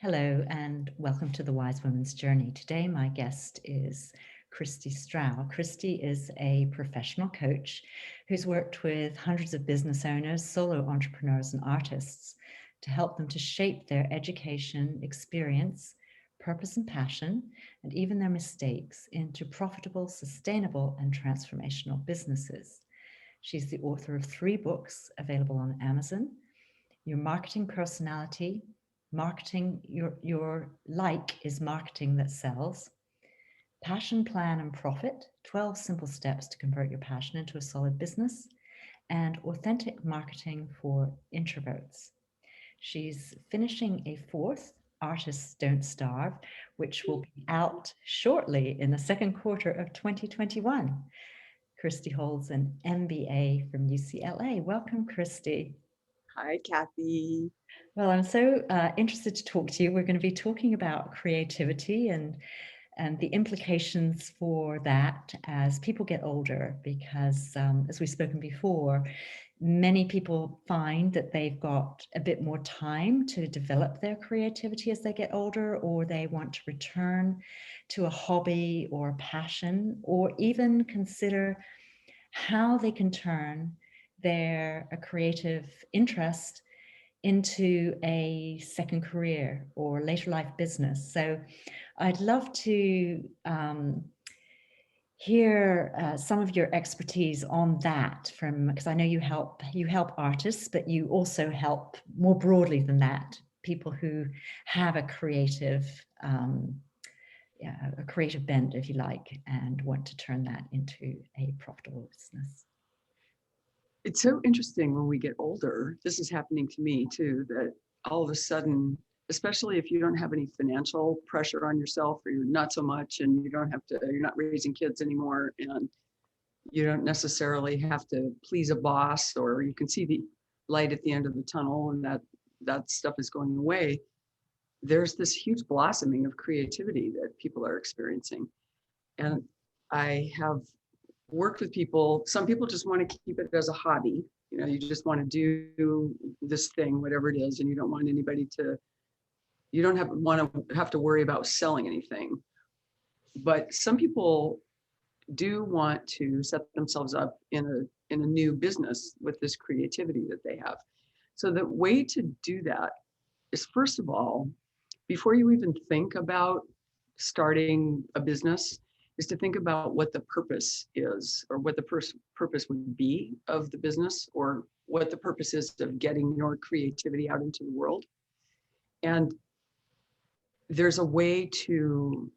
Hello and welcome to the Wise Woman's Journey. Today my guest is Christy Strauch. Christy is a professional coach who's worked with hundreds of business owners, solo entrepreneurs and artists to help them to shape their education, experience, purpose and passion, and even their mistakes into profitable, sustainable and transformational businesses. She's the author of 3 books available on Amazon: Your Marketing Personality, Marketing Your Like is Marketing That Sells, Passion, Plan and Profit, 12 Simple Steps to Convert Your Passion into a Solid Business, and Authentic Marketing for Introverts. She's finishing a 4th, Artists Don't Starve, which will be out shortly in the second quarter of 2021. Christy holds an MBA from UCLA. Welcome, Christy. Hi, Kathy. Well, I'm so interested to talk to you. We're going to be talking about creativity and the implications for that as people get older, because as we've spoken before, many people find that they've got a bit more time to develop their creativity as they get older, or they want to return to a hobby or a passion, or even consider how they can turn a creative interest into a second career or later life business. So I'd love to hear some of your expertise on that, from because I know you help artists, but you also help more broadly than that, people who have a creative bent, if you like, and want to turn that into a profitable business. It's so interesting when we get older. This is happening to me too, that all of a sudden, especially if you don't have any financial pressure on yourself, or you're not so much, and you're not raising kids anymore, and you don't necessarily have to please a boss, or you can see the light at the end of the tunnel, and that stuff is going away. There's this huge blossoming of creativity that people are experiencing. And I have worked with people. Some people just want to keep it as a hobby. You just want to do this thing, whatever it is, and you don't want you don't have to worry about selling anything. But some people do want to set themselves up in a new business with this creativity that they have. So the way to do that is, first of all, before you even think about starting a business, is to think about what the purpose is, or what the purpose would be of the business, or what the purpose is of getting your creativity out into the world. And there's a way to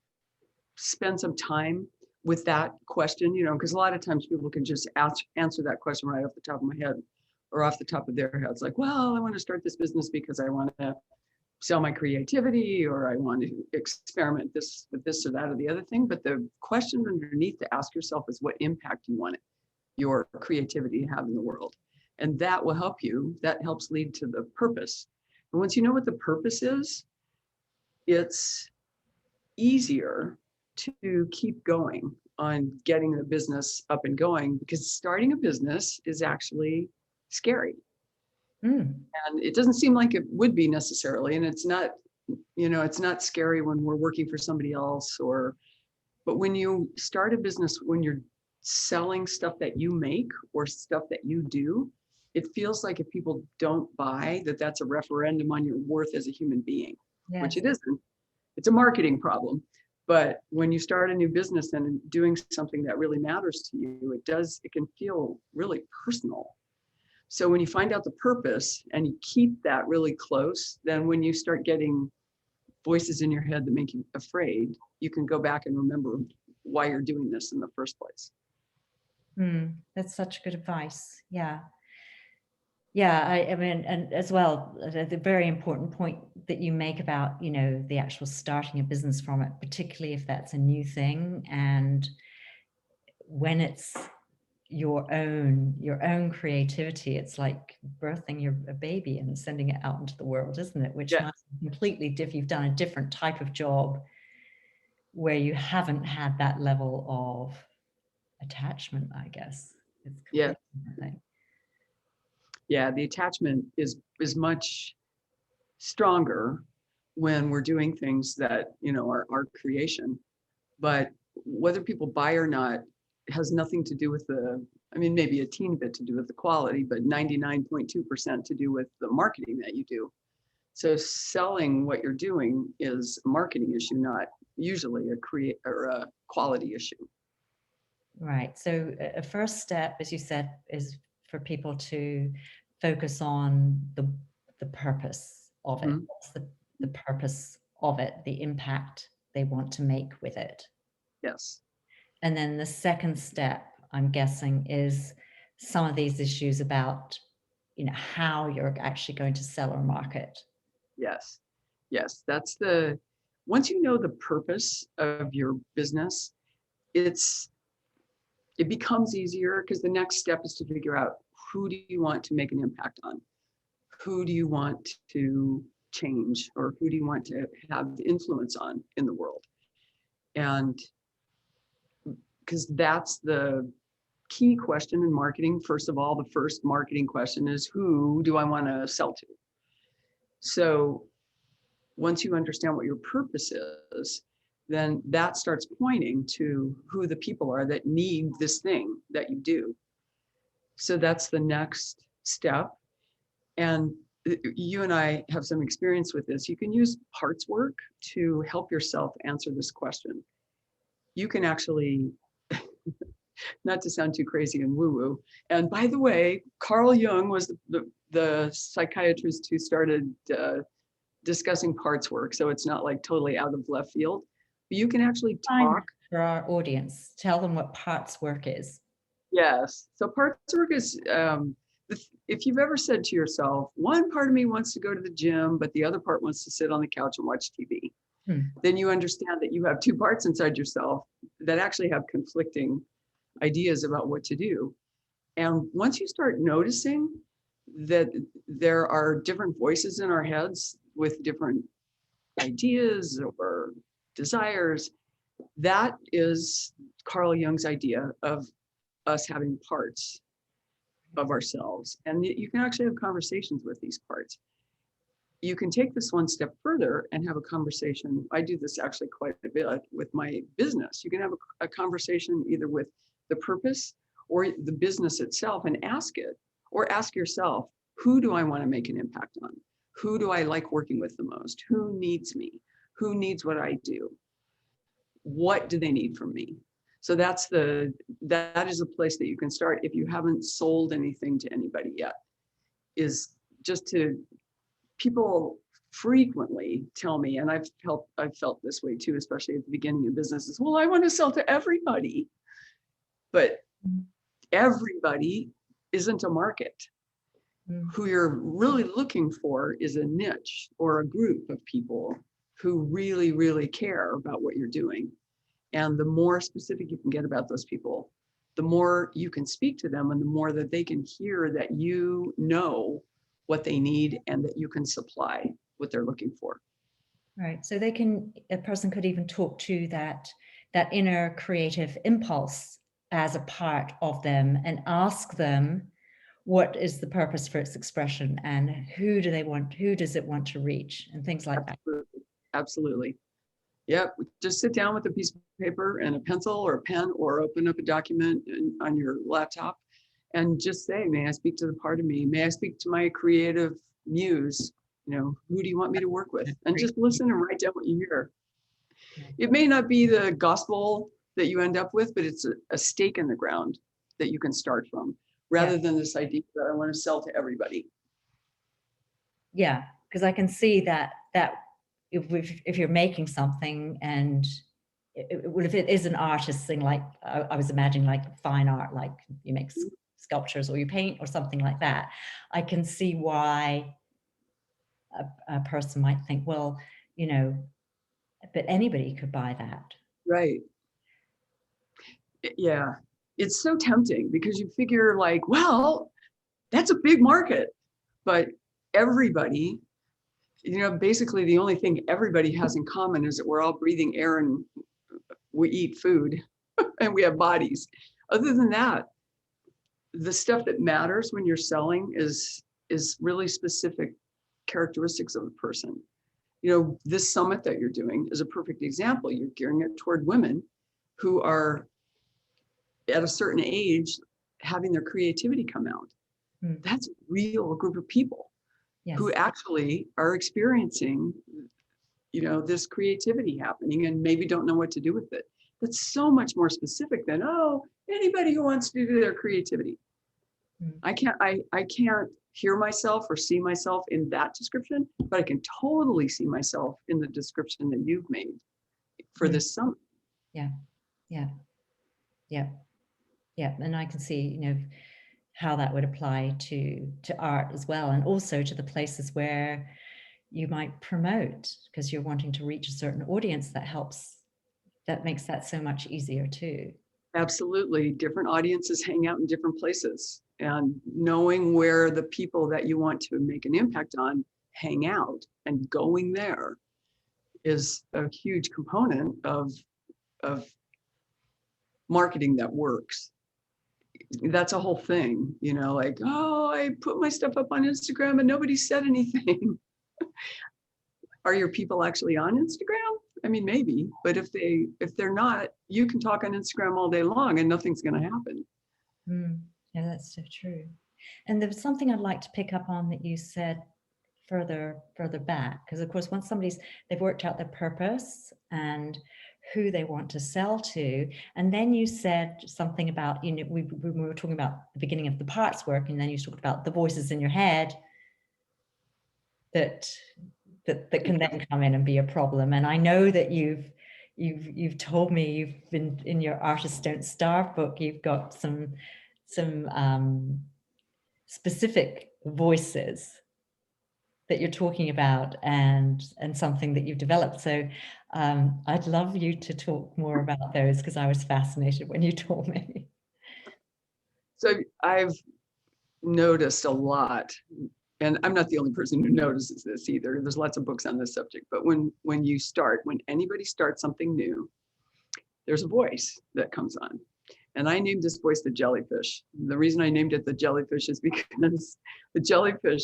spend some time with that question, because a lot of times people can just answer that question right off the top of my head, or off the top of their heads, like, well, I want to start this business because I want to sell my creativity, or I want to experiment with this or that or the other thing. But the question underneath to ask yourself is, what impact you want your creativity to have in the world? And that will help you. That helps lead to the purpose. And once you know what the purpose is, it's easier to keep going on getting the business up and going, because starting a business is actually scary. And it doesn't seem like it would be necessarily. And it's not, it's not scary when we're working for somebody else, but when you start a business, when you're selling stuff that you make or stuff that you do, it feels like if people don't buy that, that's a referendum on your worth as a human being. Yes. Which it isn't. It's a marketing problem. But when you start a new business and doing something that really matters to you, it can feel really personal. So when you find out the purpose and you keep that really close, then when you start getting voices in your head that make you afraid, you can go back and remember why you're doing this in the first place. That's such good advice. Yeah. Yeah, I mean, and as well, the very important point that you make about, the actual starting a business from it, particularly if that's a new thing, and when it's your own creativity, it's like birthing a baby and sending it out into the world, isn't it? Which might be completely different. You've done a different type of job where you haven't had that level of attachment, I guess. It's completely different thing. Yeah, the attachment is much stronger when we're doing things that, are our creation. But whether people buy or not has nothing to do with maybe a teeny bit to do with the quality, but 99.2% to do with the marketing that you do. So selling what you're doing is a marketing issue, not usually a quality issue. Right. So a first step, as you said, is for people to focus on the purpose of it. Mhm. What's the purpose of it, the impact they want to make with it. Yes. And then the second step, I'm guessing, is some of these issues about, how you're actually going to sell or market. Yes. Yes. Once you know the purpose of your business, it becomes easier, because the next step is to figure out, who do you want to make an impact on? Who do you want to change, or who do you want to have influence on in the world? And because that's the key question in marketing. First of all, the first marketing question is, who do I want to sell to? So once you understand what your purpose is, then that starts pointing to who the people are that need this thing that you do. So that's the next step. And you and I have some experience with this. You can use parts work to help yourself answer this question. You can actually, not to sound too crazy and woo-woo, and by the way, Carl Jung was the psychiatrist who started discussing parts work, so it's not like totally out of left field. But you can actually talk. For our audience, tell them what parts work is. Yes. So parts work is, if you've ever said to yourself, one part of me wants to go to the gym, but the other part wants to sit on the couch and watch TV, then you understand that you have two parts inside yourself that actually have conflicting ideas about what to do. And once you start noticing that there are different voices in our heads with different ideas or desires, that is Carl Jung's idea of us having parts of ourselves. And you can actually have conversations with these parts. You can take this one step further and have a conversation. I do this actually quite a bit with my business. You can have a conversation either with the purpose or the business itself, and ask it, or ask yourself, who do I want to make an impact on? Who do I like working with the most? Who needs me? Who needs what I do? What do they need from me? So that is a place that you can start if you haven't sold anything to anybody yet. Is just to, people frequently tell me, and I've felt this way too, especially at the beginning of businesses. Well, I want to sell to everybody, but everybody isn't a market. Who you're really looking for is a niche or a group of people who really, really care about what you're doing. And the more specific you can get about those people, the more you can speak to them, and the more that they can hear that you know what they need and that you can supply what they're looking for. Right. So a person could even talk to that inner creative impulse as a part of them, and ask them, what is the purpose for its expression, and who does it want to reach, and things like that. Absolutely. Yep. Just sit down with a piece of paper and a pencil or a pen, or open up a document on your laptop and just say, may I speak to the part of me? May I speak to my creative muse? Who do you want me to work with? And just listen and write down what you hear. It may not be the gospel that you end up with, but it's a stake in the ground that you can start from, rather than this idea that I want to sell to everybody. Yeah, because I can see that if you're making something, and if it is an artist thing, like I was imagining, like fine art, like you make sculptures or you paint or something like that, I can see why a person might think, well, but anybody could buy that. Right. Yeah. It's so tempting, because you figure like, well, that's a big market, but everybody, basically the only thing everybody has in common is that we're all breathing air and we eat food and we have bodies. Other than that, the stuff that matters when you're selling is really specific characteristics of a person. This summit that you're doing is a perfect example. You're gearing it toward women who are at a certain age having their creativity come out. That's a real group of people who actually are experiencing, this creativity happening and maybe don't know what to do with it. That's so much more specific than, anybody who wants to do their creativity. I can't hear myself or see myself in that description, but I can totally see myself in the description that you've made for this summit. Yeah. And I can see, how that would apply to art as well, and also to the places where you might promote, because you're wanting to reach a certain audience. That makes that so much easier too. Absolutely. Different audiences hang out in different places, and knowing where the people that you want to make an impact on hang out and going there is a huge component of marketing that works. That's a whole thing, I put my stuff up on Instagram and nobody said anything. Are your people actually on Instagram? I mean, maybe, but if they're not, you can talk on Instagram all day long and nothing's going to happen. Yeah, that's so true. And there was something I'd like to pick up on that you said further back, because of course, once they've worked out their purpose and who they want to sell to, and then you said something about, we were talking about the beginning of the parts work, and then you talked about the voices in your head that can then come in and be a problem. And I know that you've told me you've been in your Artists Don't Starve book, you've got some specific voices that you're talking about, and something that you've developed. So I'd love you to talk more about those, because I was fascinated when you told me. So I've noticed a lot, and I'm not the only person who notices this either. There's lots of books on this subject, but when anybody starts something new, there's a voice that comes on. And I named this voice the jellyfish. The reason I named it the jellyfish is because the jellyfish,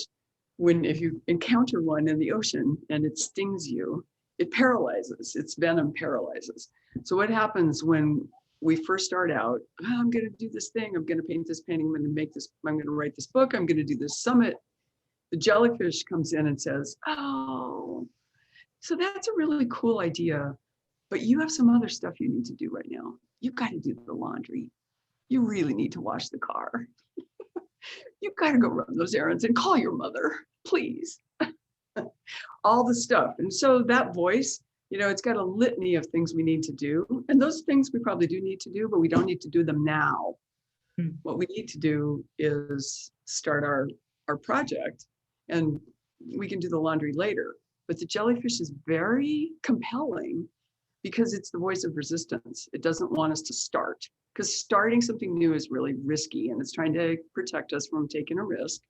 if you encounter one in the ocean and it stings you, it paralyzes. Its venom paralyzes. So what happens when we first start out, I'm going to do this thing, I'm going to paint this painting, I'm going to make this, I'm going to write this book, I'm going to do this summit. The jellyfish comes in and says, oh, so that's a really cool idea, but you have some other stuff you need to do right now. You've got to do the laundry. You really need to wash the car. You've got to go run those errands and call your mother, please. All the stuff. And so that voice, it's got a litany of things we need to do. And those things we probably do need to do, but we don't need to do them now. What we need to do is start our project, and we can do the laundry later. But the jellyfish is very compelling because it's the voice of resistance. It doesn't want us to start, because starting something new is really risky, and it's trying to protect us from taking a risk.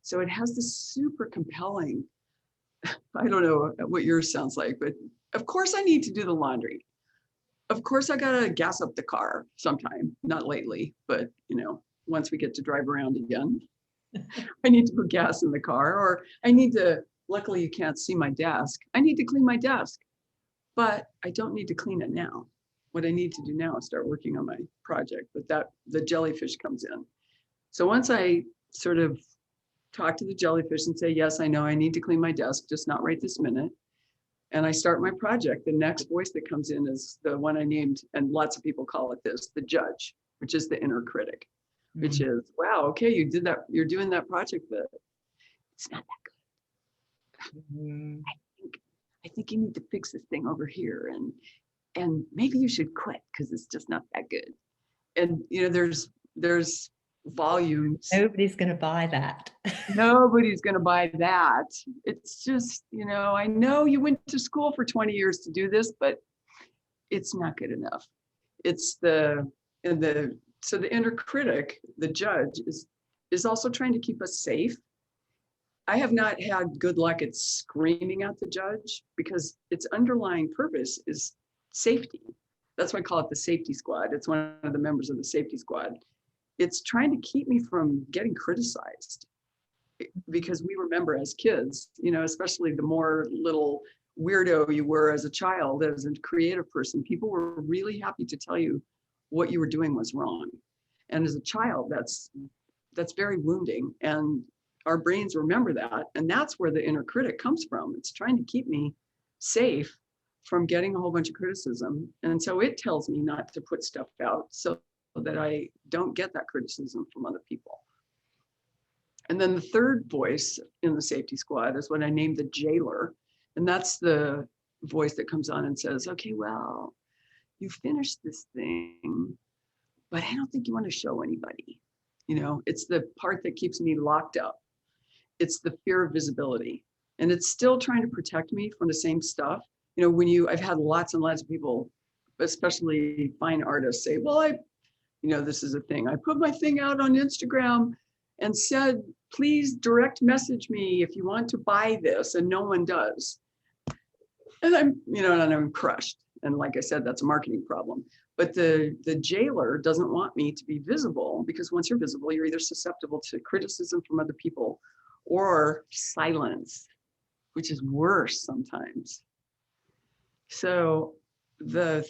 So it has this super compelling, I don't know what yours sounds like, but of course I need to do the laundry. Of course I gotta gas up the car sometime, not lately, but once we get to drive around again, I need to put gas in the car, or I need to, luckily you can't see my desk, I need to clean my desk, but I don't need to clean it now. What I need to do now is start working on my project, but the jellyfish comes in. So once I sort of talk to the jellyfish and say, yes, I know I need to clean my desk, just not right this minute, and I start my project, the next voice that comes in is the one I named, and lots of people call it this, the judge, which is the inner critic, which is, wow, okay, you did that, you're doing that project, but it's not that good. I think you need to fix this thing over here, and maybe you should quit because it's just not that good. And there's volumes. Nobody's going to buy that. Nobody's going to buy that. It's just, I know you went to school for 20 years to do this, but it's not good enough. It's so the inner critic, the judge, is also trying to keep us safe. I have not had good luck at screaming at the judge, because its underlying purpose is safety. That's why I call it the safety squad. It's one of the members of the safety squad. It's trying to keep me from getting criticized, because we remember as kids, especially the more little weirdo you were as a child, as a creative person, people were really happy to tell you what you were doing was wrong. And as a child, that's very wounding. And our brains remember that. And that's where the inner critic comes from. It's trying to keep me safe from getting a whole bunch of criticism. And so it tells me not to put stuff out so that I don't get that criticism from other people. And then the third voice in the safety squad is what I named the jailer. And that's the voice that comes on and says, okay, well, you finished this thing, but I don't think you want to show anybody. You know, it's the part that keeps me locked up. It's the fear of visibility. And it's still trying to protect me from the same stuff. You know, I've had lots and lots of people, especially fine artists, say, well, this is a thing. I put my thing out on Instagram and said, please direct message me if you want to buy this, and no one does. And I'm crushed. And like I said, that's a marketing problem. But the jailer doesn't want me to be visible, because once you're visible, you're either susceptible to criticism from other people or silence, which is worse sometimes. So the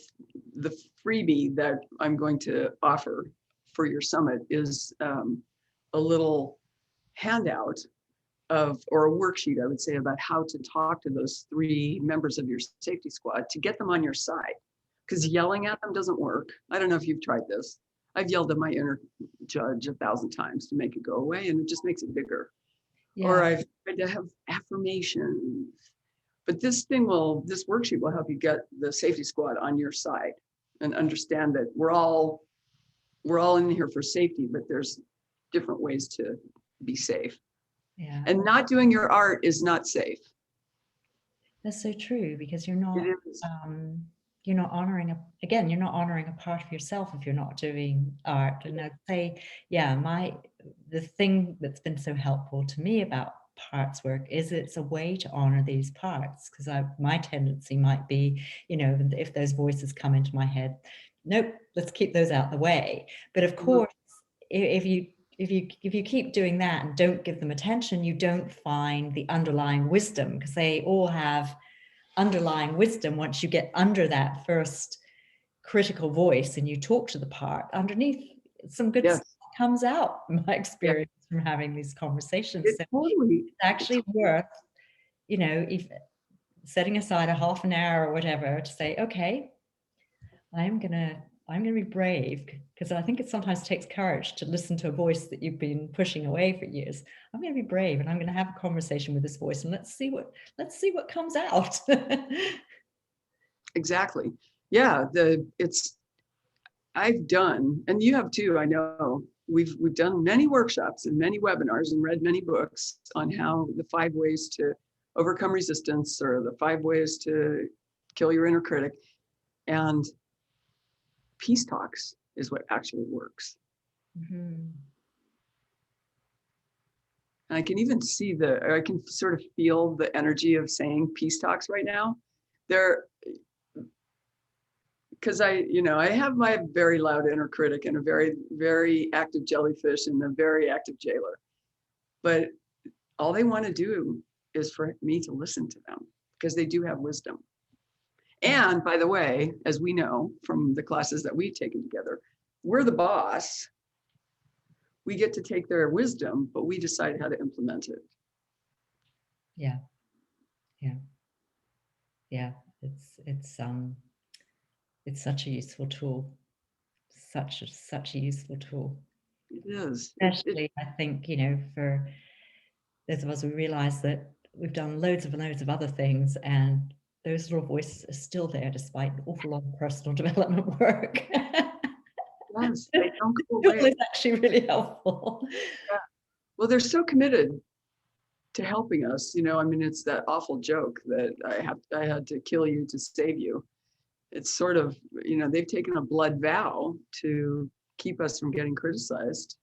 freebie that I'm going to offer for your summit is a little handout or a worksheet, I would say, about how to talk to those 3 members of your safety squad to get them on your side. Because yelling at them doesn't work. I don't know if you've tried this. I've yelled at my inner judge 1,000 times to make it go away, and it just makes it bigger. Yeah. Or I've tried to have affirmations. But this worksheet will help you get the safety squad on your side and understand that we're all in here for safety, but there's different ways to be safe. Yeah. And not doing your art is not safe. That's so true, because you're not honoring you're not honoring a part of yourself if you're not doing art. And I'd say, the thing that's been so helpful to me about parts work is it's a way to honor these parts, because my tendency might be, if those voices come into my head, nope, let's keep those out the way. But of course, if you keep doing that and don't give them attention, you don't find the underlying wisdom, because they all have underlying wisdom. Once you get under that first critical voice and you talk to the part underneath, some good stuff comes out, in my experience from having these conversations. It's actually worth, if setting aside a half an hour or whatever to say, okay, I'm gonna be brave, because I think it sometimes takes courage to listen to a voice that you've been pushing away for years. I'm going to be brave, and I'm going to have a conversation with this voice, and let's see what comes out. Exactly. Yeah. I've done, and you have too, I know, we've done many workshops and many webinars and read many books on how the 5 ways to overcome resistance, or the 5 ways to kill your inner critic. And peace talks is what actually works. Mm-hmm. And I can even I can sort of feel the energy of saying peace talks right now. Because I have my very loud inner critic and a very, very active jellyfish and a very active jailer. But all they want to do is for me to listen to them, because they do have wisdom. And by the way, as we know from the classes that we've taken together, we're the boss. We get to take their wisdom, but we decide how to implement it. Yeah. It's such a useful tool. Such a useful tool. It is. Especially, I think, for those of us who realize that we've done loads of other things, and those little voices are still there despite an awful lot of personal development work. Yes, they don't go away. It's actually really helpful. Yeah. Well, they're so committed to helping us. It's that awful joke that I had to kill you to save you. It's sort of, they've taken a blood vow to keep us from getting criticized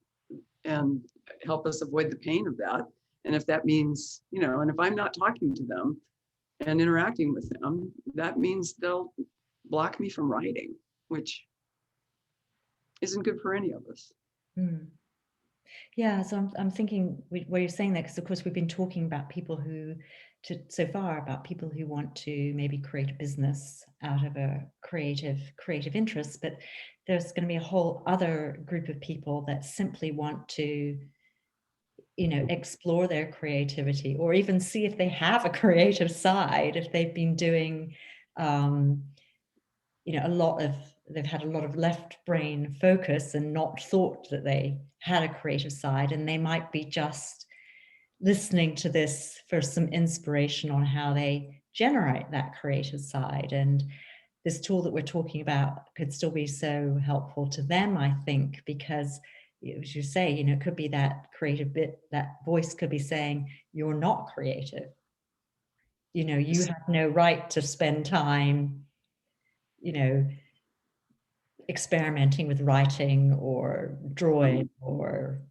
and help us avoid the pain of that. And if that means, and if I'm not talking to them and interacting with them, that means they'll block me from writing, which isn't good for any of us. Mm. Yeah, so I'm thinking where you're saying that, because of course we've been talking about people who so far about people who want to maybe create a business out of a creative interest, but there's going to be a whole other group of people that simply want to, explore their creativity, or even see if they have a creative side, if they've been doing, um, they've had a lot of left brain focus and not thought that they had a creative side, and they might be just listening to this for some inspiration on how they generate that creative side. And this tool that we're talking about could still be so helpful to them, I think, because as you say, it could be that creative bit, that voice could be saying, you're not creative. You have no right to spend time, experimenting with writing or drawing or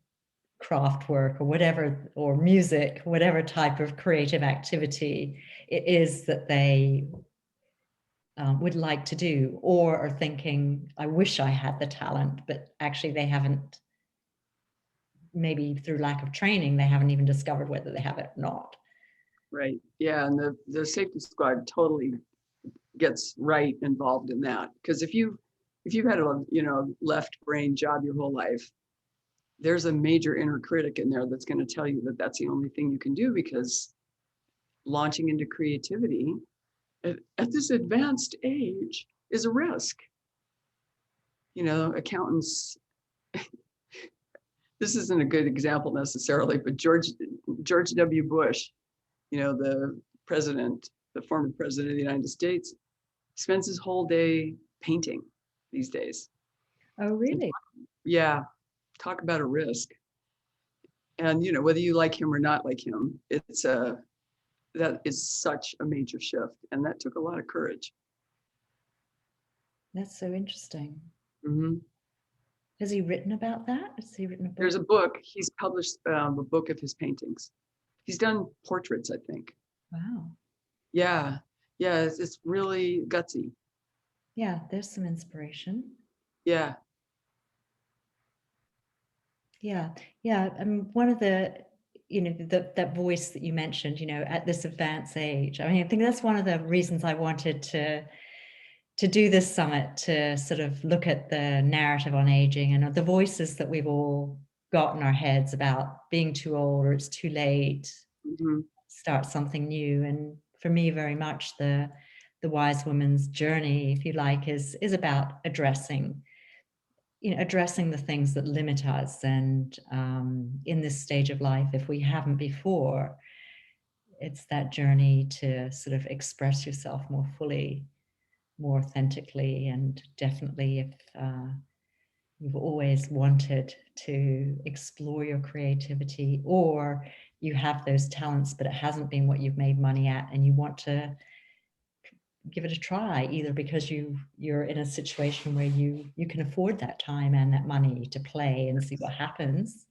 craft work or whatever, or music, whatever type of creative activity it is that they would like to do, or are thinking, I wish I had the talent, but actually they haven't, maybe through lack of training, they haven't even discovered whether they have it or not. Right. Yeah. And the safety squad totally gets right involved in that. Because if you've had a left brain job your whole life, there's a major inner critic in there that's going to tell you that that's the only thing you can do, because launching into creativity at this advanced age is a risk. Accountants, this isn't a good example necessarily, but George W. Bush, the president, the former president of the United States, spends his whole day painting these days. Oh, really? Yeah. Talk about a risk. And, whether you like him or not like him, that is such a major shift. And that took a lot of courage. That's so interesting. Mm-hmm. Has he written about that? Has he written a book? There's a book. He's published a book of his paintings. He's done portraits, I think. Wow. Yeah. Yeah. It's really gutsy. Yeah. There's some inspiration. Yeah. Yeah. Yeah. I mean, one of the, that voice that you mentioned, at this advanced age, I mean, I think that's one of the reasons I wanted to do this summit, to sort of look at the narrative on aging and the voices that we've all got in our heads about being too old, or it's too late, start something new. And for me, very much the wise woman's journey, if you like, is about addressing the things that limit us. And in this stage of life, if we haven't before, it's that journey to sort of express yourself more fully, more authentically. And definitely, if you've always wanted to explore your creativity, or you have those talents, but it hasn't been what you've made money at, and you want to give it a try, either because you're in a situation where you can afford that time and that money to play and see what happens.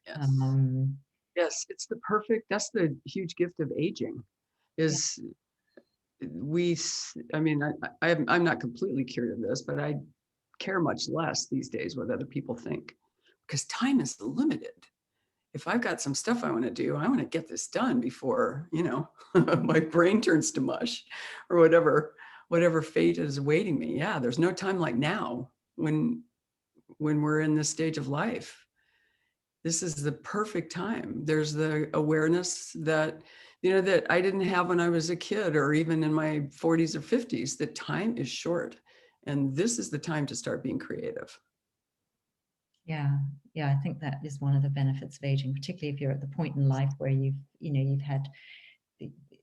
Yes. Yes, it's that's the huge gift of aging, is I'm not completely cured of this, but I care much less these days what other people think, because time is limited. If I've got some stuff I want to do, I want to get this done before, my brain turns to mush, or whatever fate is awaiting me. Yeah, there's no time like now when we're in this stage of life. This is the perfect time. There's the awareness that, that I didn't have when I was a kid, or even in my 40s or 50s, that time is short. And this is the time to start being creative. Yeah. I think that is one of the benefits of aging, particularly if you're at the point in life where you've had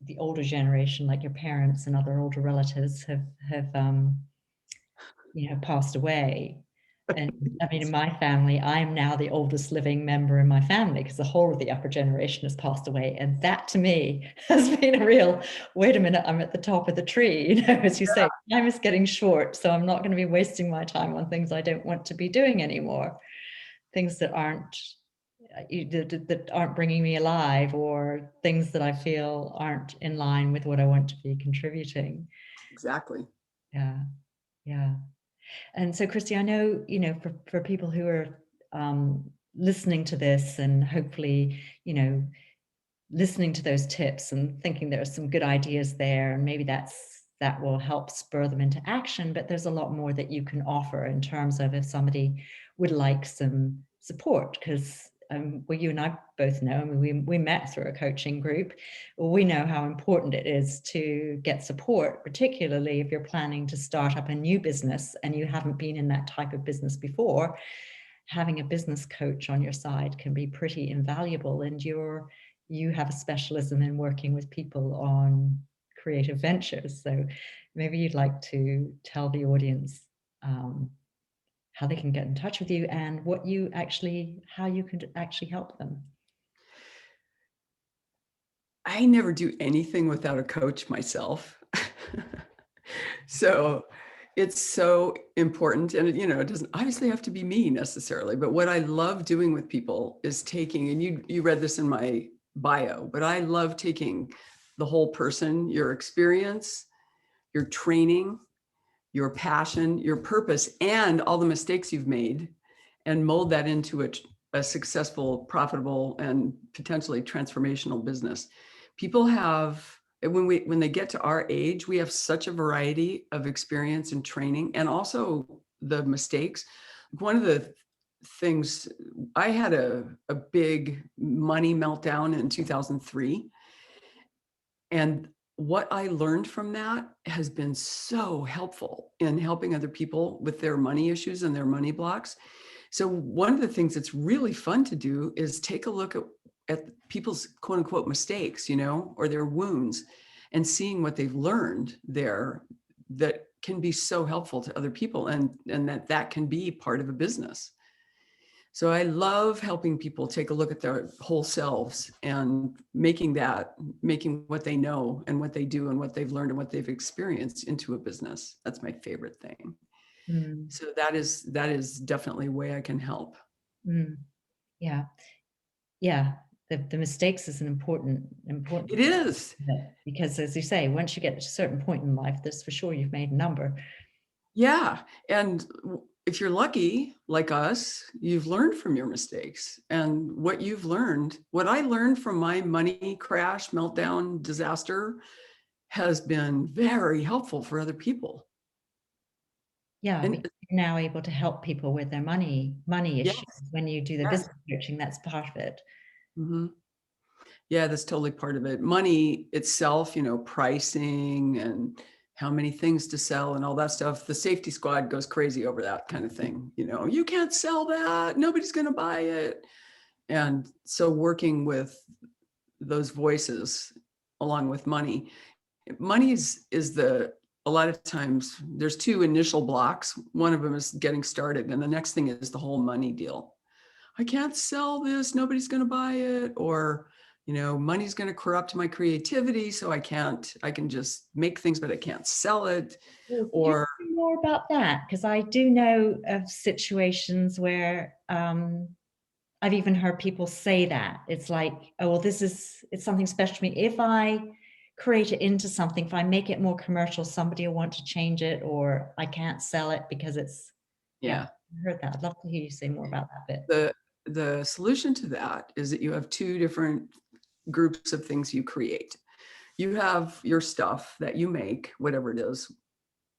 the older generation, like your parents and other older relatives, have passed away. And I mean, in my family, I'm now the oldest living member in my family, because the whole of the upper generation has passed away. And that to me has been a real, wait a minute, I'm at the top of the tree, as you say, time is getting short. So I'm not going to be wasting my time on things I don't want to be doing anymore. Things that aren't bringing me alive, or things that I feel aren't in line with what I want to be contributing. Exactly. Yeah. And so, Christy, I know, for people who are listening to this, and hopefully, listening to those tips and thinking there are some good ideas there, and maybe that will help spur them into action. But there's a lot more that you can offer in terms of if somebody would like some support, because well, you and I both know, I mean, we met through a coaching group. We know how important it is to get support, particularly if you're planning to start up a new business and you haven't been in that type of business before. Having a business coach on your side can be pretty invaluable, and you have a specialism in working with people on creative ventures. So maybe you'd like to tell the audience how they can get in touch with you and how you could actually help them. I never do anything without a coach myself. So it's so important. And, it doesn't obviously have to be me necessarily, but what I love doing with people is taking, and you read this in my bio, but I love taking the whole person, your experience, your training, your passion, your purpose, and all the mistakes you've made, and mold that into a successful, profitable, and potentially transformational business. People have, when they get to our age, we have such a variety of experience and training, and also the mistakes. One of the things, I had a big money meltdown in 2003. And what I learned from that has been so helpful in helping other people with their money issues and their money blocks. So one of the things that's really fun to do is take a look at people's quote unquote mistakes, or their wounds, and seeing what they've learned there that can be so helpful to other people, and that can be part of a business. So I love helping people take a look at their whole selves and making what they know and what they do and what they've learned and what they've experienced into a business. That's my favorite thing. Mm. So that is definitely a way I can help. Mm. Yeah. Yeah. The mistakes is an important It is. because, as you say, once you get to a certain point in life, this for sure you've made a number. Yeah. And if you're lucky, like us, you've learned from your mistakes. And what I learned from my money crash, meltdown, disaster has been very helpful for other people. Yeah, And because you're now able to help people with their money yes, issues. When you do the yes. business coaching, that's part of it. Mm-hmm. Yeah, that's totally part of it. Money itself, pricing and how many things to sell and all that stuff. The safety squad goes crazy over that kind of thing. You can't sell that. Nobody's going to buy it. And so working with those voices along with money is a lot of times there's two initial blocks. One of them is getting started. And the next thing is the whole money deal. I can't sell this. Nobody's going to buy it. Or, money's going to corrupt my creativity. So I can just make things, but I can't sell it. Well, tell Or me more about that, because I do know of situations where I've even heard people say that. It's like, oh, well, it's something special to me. If I create it into something, if I make it more commercial, somebody will want to change it, or I can't sell it because yeah, I heard that. I'd love to hear you say more about that bit. The solution to that is that you have two different groups of things you create. You have your stuff that you make, whatever it is,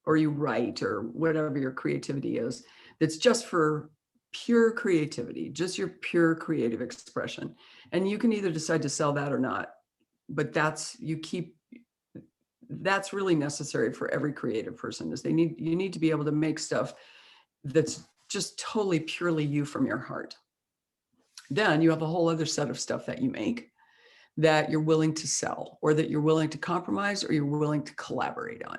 or you write, or whatever your creativity is, that's just for pure creativity, just your pure creative expression. And you can either decide to sell that or not, but that's really necessary for every creative person, is you need to be able to make stuff that's just totally purely you from your heart. Then you have a whole other set of stuff that you make that you're willing to sell, or that you're willing to compromise, or you're willing to collaborate on.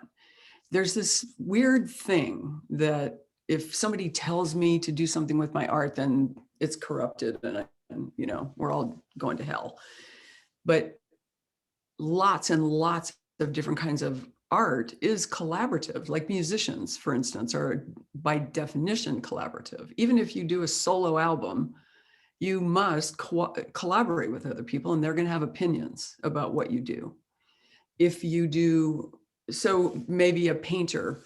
There's this weird thing that if somebody tells me to do something with my art, then it's corrupted and we're all going to hell. But lots and lots of different kinds of art is collaborative. Like musicians, for instance, are by definition collaborative. Even if you do a solo album, you must collaborate with other people, and they're going to have opinions about what you do. If you do, so maybe a painter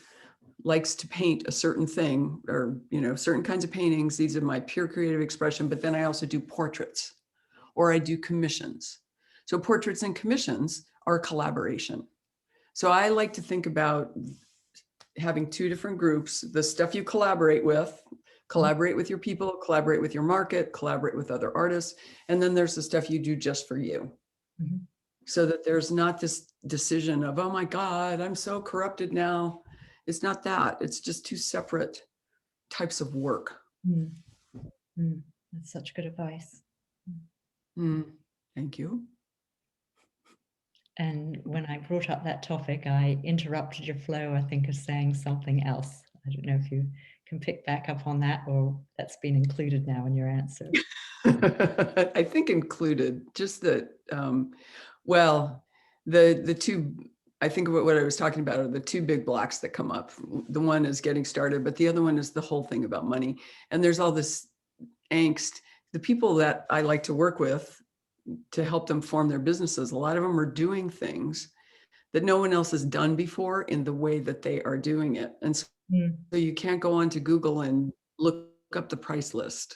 likes to paint a certain thing, or certain kinds of paintings. These are my pure creative expression, but then I also do portraits, or I do commissions. So portraits and commissions are collaboration. So I like to think about having two different groups, the stuff you collaborate with your people, collaborate with your market, collaborate with other artists. And then there's the stuff you do just for you. Mm-hmm. So that there's not this decision of, oh my God, I'm so corrupted now. It's not that. It's just two separate types of work. That's such good advice. Thank you. And when I brought up that topic, I interrupted your flow, I think, of saying something else. I don't know if you can pick back up on that, or that's been included now in your answer. I think included, just that, well, the two, I think what I was talking about are the two big blocks that come up. The one is getting started, but the other one is the whole thing about money. And there's all this angst. The people that I like to work with to help them form their businesses, a lot of them are doing things that no one else has done before in the way that they are doing it. And so you can't go onto Google and look up the price list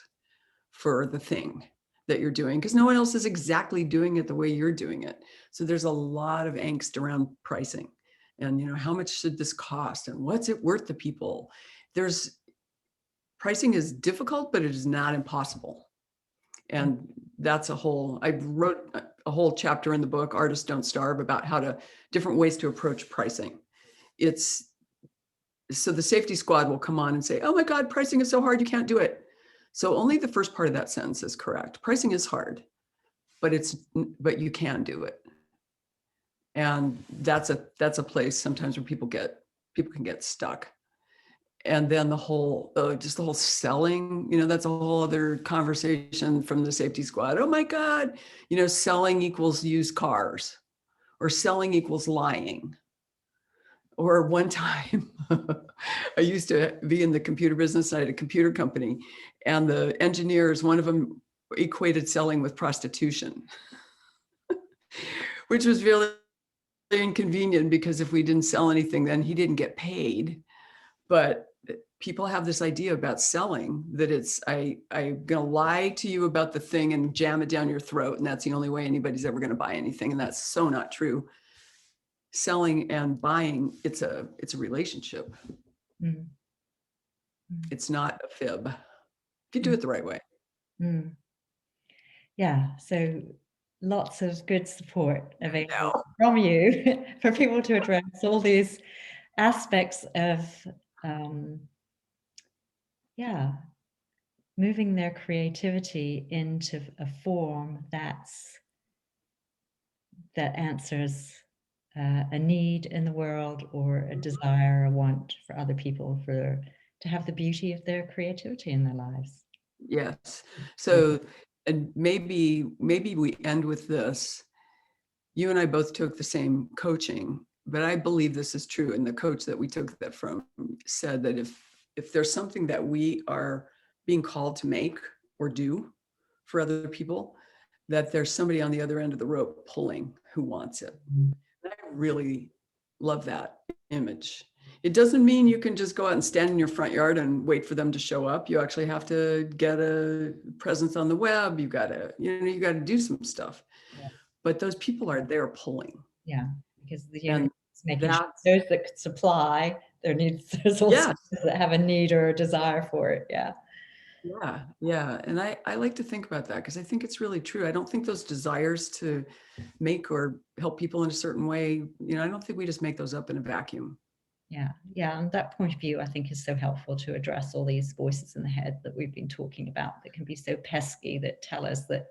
for the thing that you're doing because no one else is exactly doing it the way you're doing it. So there's a lot of angst around pricing and, how much should this cost and what's it worth to people? Pricing is difficult, but it is not impossible. And that's I wrote a whole chapter in the book, Artists Don't Starve, about different ways to approach pricing. So the safety squad will come on and say, oh my God, pricing is so hard, you can't do it. So only the first part of that sentence is correct. Pricing is hard, but you can do it. And that's a place sometimes where people can get stuck. And then the whole selling, that's a whole other conversation from the safety squad. Oh my God, selling equals used cars, or selling equals lying. Or one time, I used to be in the computer business. I had a computer company, and the engineers, one of them equated selling with prostitution, which was really inconvenient because if we didn't sell anything, then he didn't get paid. But people have this idea about selling that I'm going to lie to you about the thing and jam it down your throat, and that's the only way anybody's ever going to buy anything. And that's so not true. Selling and buying, it's a relationship. It's not a fib if you do it the right way. Yeah, so lots of good support available from you for people to address all these aspects of moving their creativity into a form that answers a need in the world, or a desire, a want for other people to have the beauty of their creativity in their lives. Yes. So, and maybe we end with this. You and I both took the same coaching, but I believe this is true. And the coach that we took that from said that if there's something that we are being called to make or do for other people, that there's somebody on the other end of the rope pulling who wants it. I really love that image. It doesn't mean you can just go out and stand in your front yard and wait for them to show up. You actually have to get a presence on the web. You got to do some stuff. Yeah. But those people are there pulling. Yeah, because the universe is making sure those that could supply their needs, there's also those that have a need or a desire for it. Yeah. Yeah. And I like to think about that because I think it's really true. I don't think those desires to make or help people in a certain way, I don't think we just make those up in a vacuum. Yeah. And that point of view, I think, is so helpful to address all these voices in the head that we've been talking about that can be so pesky, that tell us that,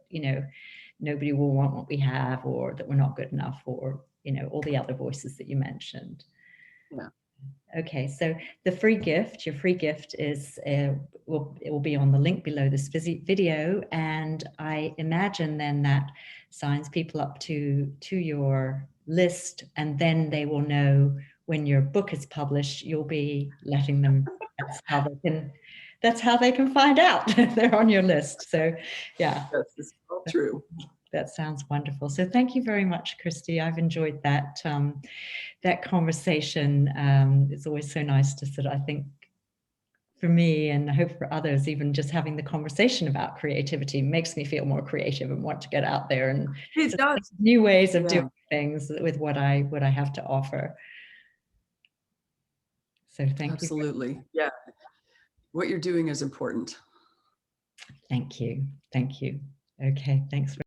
nobody will want what we have, or that we're not good enough, or, all the other voices that you mentioned. Yeah. Okay, so your free gift is, it will be on the link below this video, and I imagine then that signs people up to your list, and then they will know when your book is published, you'll be letting them, that's how they can find out they're on your list. So yeah. That's all true. That sounds wonderful. So thank you very much, Christy. I've enjoyed that conversation. It's always so nice to I think, for me, and I hope for others, even just having the conversation about creativity makes me feel more creative and want to get out there and It just does. think of new ways of Yeah, doing things with what I have to offer. So thank you. absolutely. Yeah. What you're doing is important. Thank you. Thank you. Okay, thanks.